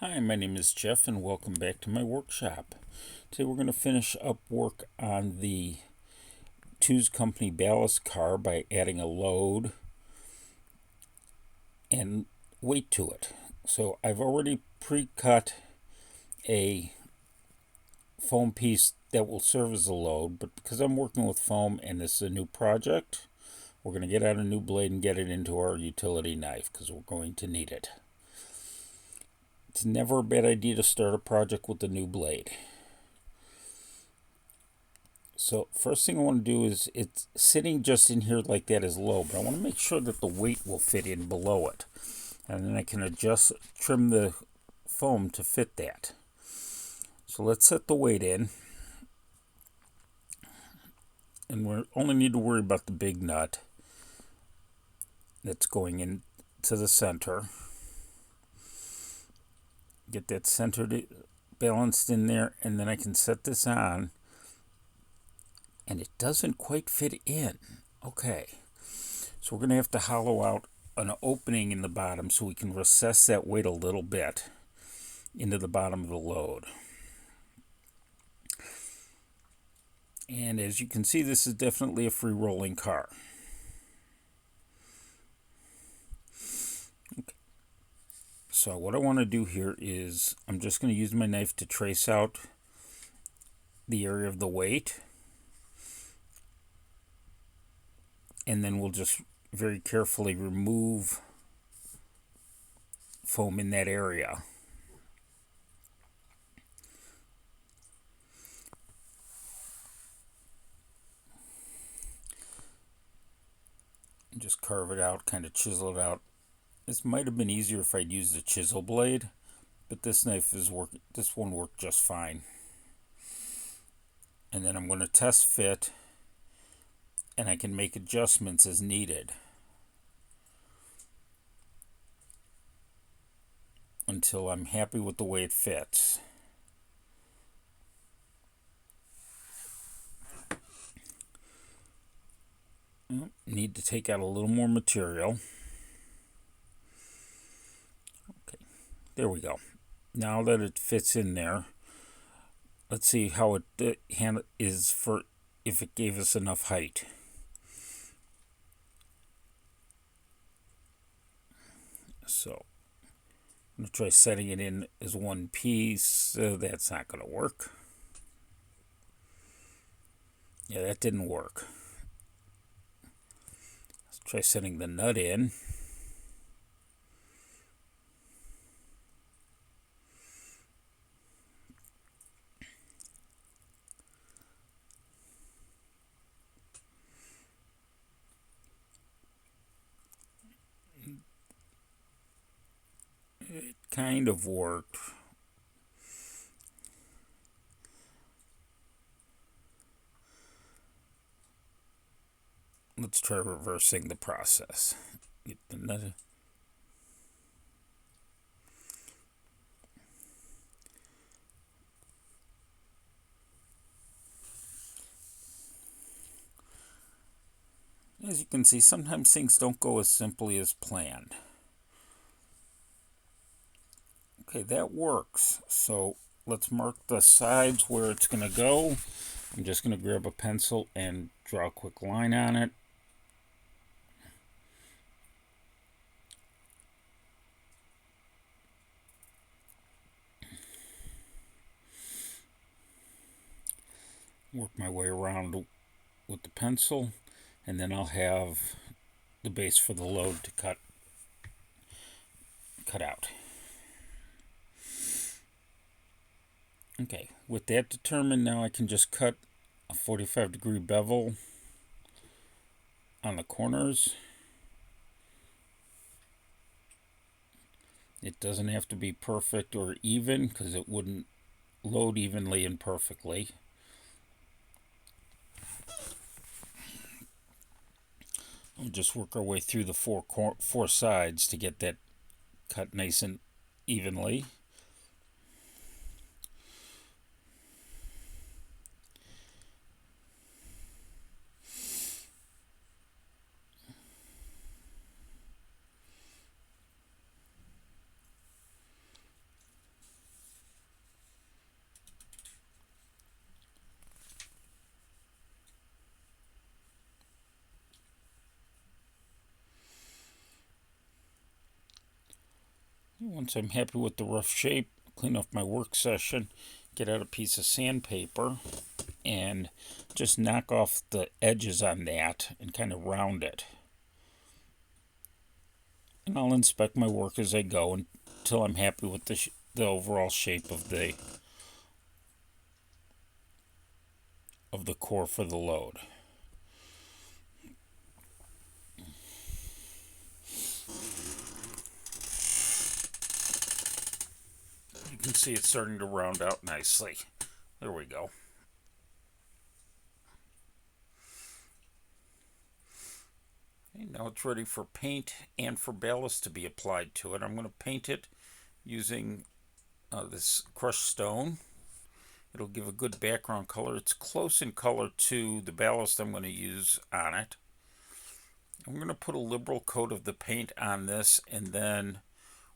Hi, my name is Jeff and welcome back to my workshop. Today we're going to finish up work on the Two's Company Ballast car by adding a load and weight to it. So I've already pre-cut a foam piece that will serve as a load, but because I'm working with foam and this is a new project, we're going to get out a new blade and get it into our utility knife because we're going to need it. It's never a bad idea to start a project with a new blade. So first thing I want to do is, it's sitting just in here like that is low, but I want to make sure that the weight will fit in below it. And then I can trim the foam to fit that. So let's set the weight in. And we only need to worry about the big nut that's going into the center. Get that centered, balanced in there, and then I can set this on. And it doesn't quite fit in. Okay, so we're going to have to hollow out an opening in the bottom so we can recess that weight a little bit into the bottom of the load. And as you can see, this is definitely a free rolling car. Okay. So what I want to do here is I'm just going to use my knife to trace out the area of the weight. And then we'll just very carefully remove foam in that area. And just carve it out, kind of chisel it out. This might have been easier if I'd used a chisel blade, but this one worked just fine. And then I'm going to test fit, and I can make adjustments as needed until I'm happy with the way it fits. Need to take out a little more material. Okay, there we go. Now that it fits in there, let's see how it is for if it gave us enough height. So I'm going to try setting it in as one piece. That's not going to work. Yeah, that didn't work. Let's try setting the nut in. It kind of worked. Let's try reversing the process. Get the nut. As you can see, sometimes things don't go as simply as planned. Okay, that works. So let's mark the sides where it's going to go. I'm just going to grab a pencil and draw a quick line on it. Work my way around with the pencil, and then I'll have the base for the load to cut out. Okay, with that determined, now I can just cut a 45-degree bevel on the corners. It doesn't have to be perfect or even because it wouldn't load evenly and perfectly. We'll just work our way through the four sides to get that cut nice and evenly. Once I'm happy with the rough shape, clean off my work session, get out a piece of sandpaper, and just knock off the edges on that and kind of round it. And I'll inspect my work as I go until I'm happy with the overall shape of the core for the load. You can see it's starting to round out nicely. There we go. Okay, now it's ready for paint and for ballast to be applied to it. I'm going to paint it using this crushed stone. It'll give a good background color. It's close in color to the ballast I'm going to use on it. I'm going to put a liberal coat of the paint on this, and then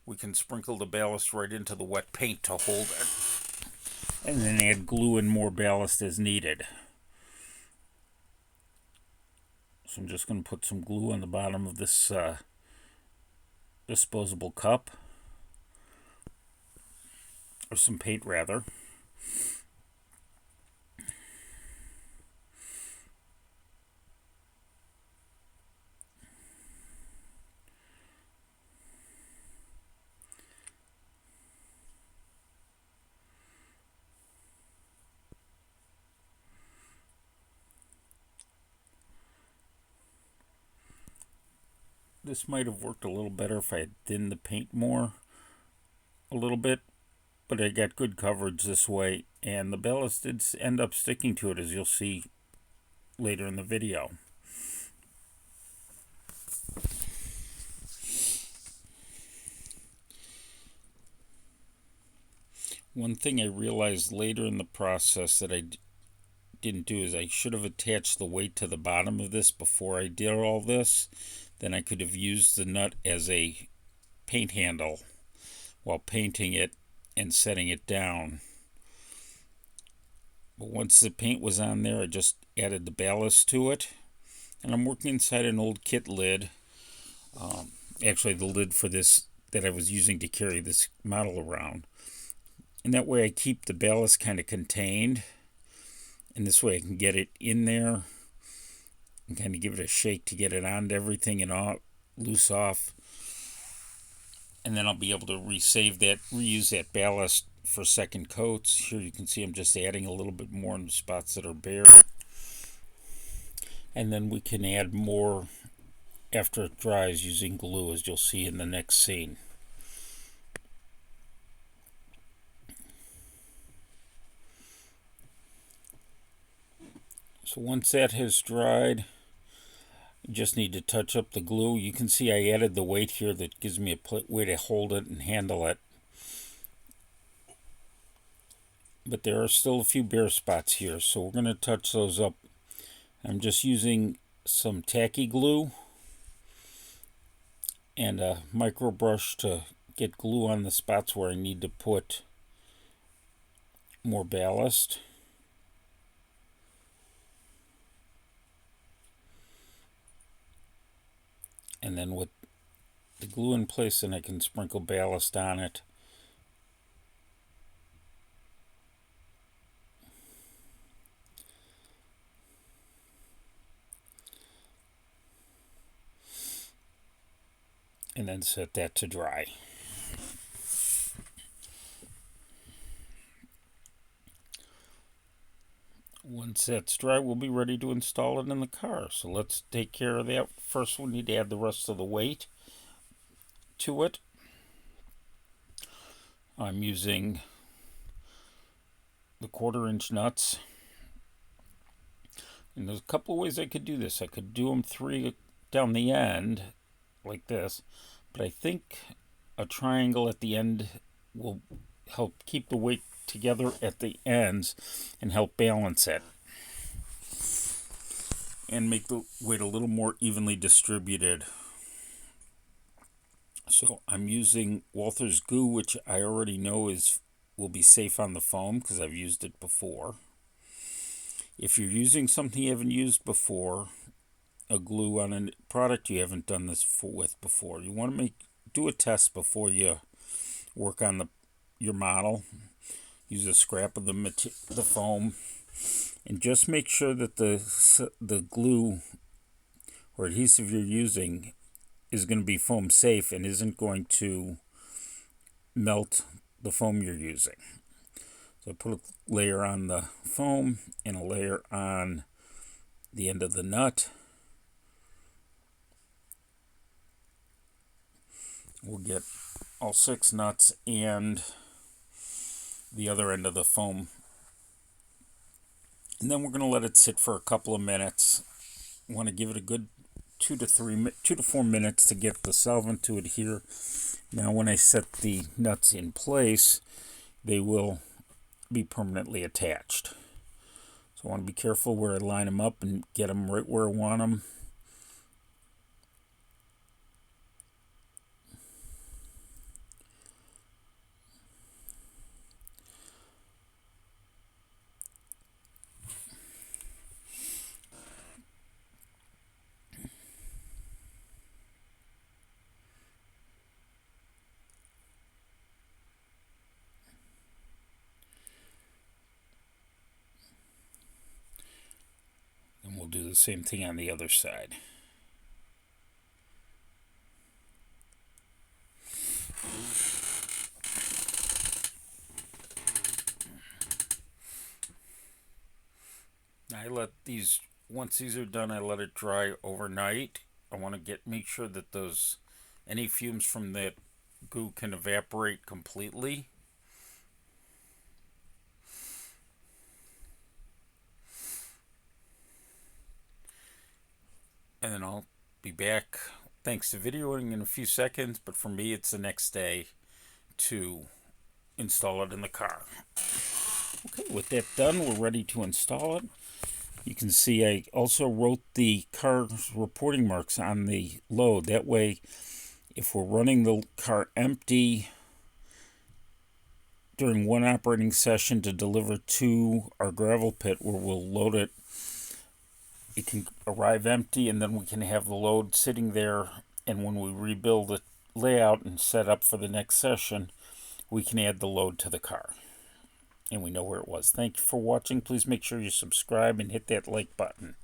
we can sprinkle the ballast right into the wet paint to hold it. And then add glue and more ballast as needed. So I'm just going to put some glue on the bottom of this disposable cup. Or some paint rather. This might have worked a little better if I had thinned the paint more a little bit, but I got good coverage this way, and the ballast did end up sticking to it, as you'll see later in the video. One thing I realized later in the process that I didn't do is I should have attached the weight to the bottom of this before I did all this. Then I could have used the nut as a paint handle while painting it and setting it down. But once the paint was on there, I just added the ballast to it. And I'm working inside an old kit lid. Actually, the lid for this that I was using to carry this model around. And that way I keep the ballast kind of contained. And this way I can get it in there and kind of give it a shake to get it onto everything and loose off. And then I'll be able to reuse that ballast for second coats. Here you can see I'm just adding a little bit more in the spots that are bare. And then we can add more after it dries using glue, as you'll see in the next scene. So once that has dried, you just need to touch up the glue. You can see I added the weight here that gives me a way to hold it and handle it. But there are still a few bare spots here, so we're going to touch those up. I'm just using some tacky glue and a micro brush to get glue on the spots where I need to put more ballast. And then with the glue in place, then I can sprinkle ballast on it. And then set that to dry. Once that's dry, we'll be ready to install it in the car. So let's take care of that. First, we need to add the rest of the weight to it. I'm using the 1/4-inch nuts. And there's a couple of ways I could do this. I could do them 3 down the end, like this. But I think a triangle at the end will help keep the weight together at the ends and help balance it and make the weight a little more evenly distributed. So I'm using Walther's Goo, which I already know will be safe on the foam because I've used it before. If you're using something you haven't used before, a glue on a product you haven't done this with before, you want to do a test before you work on your model. Use a scrap of the foam, and just make sure that the glue or adhesive you're using is going to be foam safe and isn't going to melt the foam you're using. So put a layer on the foam and a layer on the end of the nut. We'll get all 6 nuts and the other end of the foam. And then we're going to let it sit for a couple of minutes. Want to give it a good 2 to 4 minutes to get the solvent to adhere. Now when I set the nuts in place, they will be permanently attached. So I want to be careful where I line them up and get them right where I want them. And we'll do the same thing on the other side. I let these, once these are done, I let it dry overnight. I want to make sure that any fumes from that glue can evaporate completely. And then I'll be back, thanks to videoing, in a few seconds, but for me it's the next day to install it in the car. Okay, with that done, we're ready to install it. You can see I also wrote the car's reporting marks on the load. That way, if we're running the car empty during one operating session to deliver to our gravel pit where we'll load it, it can arrive empty, and then we can have the load sitting there, and when we rebuild the layout and set up for the next session, we can add the load to the car. And we know where it was. Thank you for watching. Please make sure you subscribe and hit that like button.